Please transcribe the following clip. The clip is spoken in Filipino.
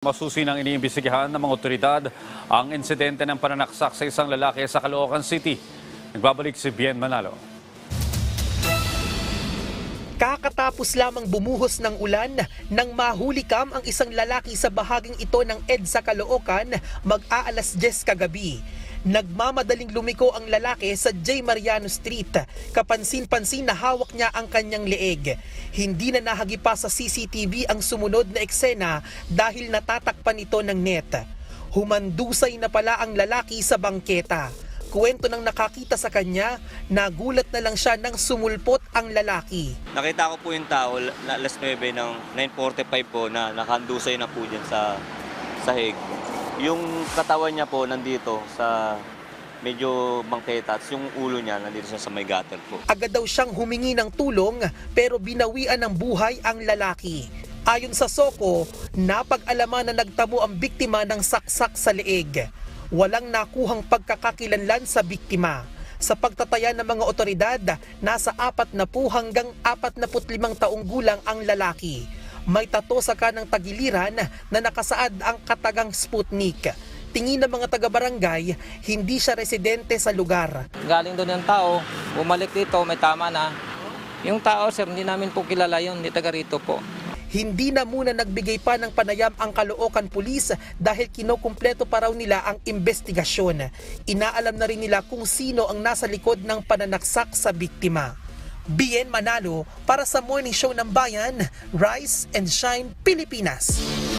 Masusi nang iniimbestigahan ng mga otoridad ang insidente ng pananaksak sa isang lalaki sa Caloocan City. Nagbabalik si Bien Manalo. Kakatapos lamang bumuhos ng ulan nang mahulikam ang isang lalaki sa bahaging ito ng EDSA Caloocan mag-aalas 10 kagabi. Nagmamadaling lumiko ang lalaki sa J. Mariano Street. Kapansin-pansin na hawak niya ang kanyang leeg. Hindi na nahagipa sa CCTV ang sumunod na eksena dahil natatakpan ito ng net. Humandusay na pala ang lalaki sa bangketa. Kwento ng nakakita sa kanya, nagulat na lang siya nang sumulpot ang lalaki. Nakita ko po yung tao na alas 9 ng 9:45 po na nakandusay na po dyan sa sahig. Yung katawan niya po nandito sa medyo bangketa at yung ulo niya nandito sa may gutter po. Agad daw siyang humingi ng tulong pero binawian ng buhay ang lalaki. Ayon sa SOCO, napag-alaman na nagtamo ang biktima ng saksak sa leeg. Walang nakuhang pagkakakilanlan sa biktima. Sa pagtataya ng mga otoridad, nasa 40 hanggang 45 taong gulang ang lalaki. May tato sa kanang tagiliran na nakasaad ang katagang Sputnik. Tingin ng mga taga-barangay, hindi siya residente sa lugar. Galing doon yung tao, bumalik dito, may tama na. Yung tao, sir, hindi namin po kilala yun, hindi taga rito po. Hindi na muna nagbigay pa ng panayam ang Caloocan Police dahil kinukumpleto pa raw nila ang investigasyon. Inaalam na rin nila kung sino ang nasa likod ng pananaksak sa biktima. Bien Manalo para sa Morning Show ng Bayan, Rise and Shine Pilipinas.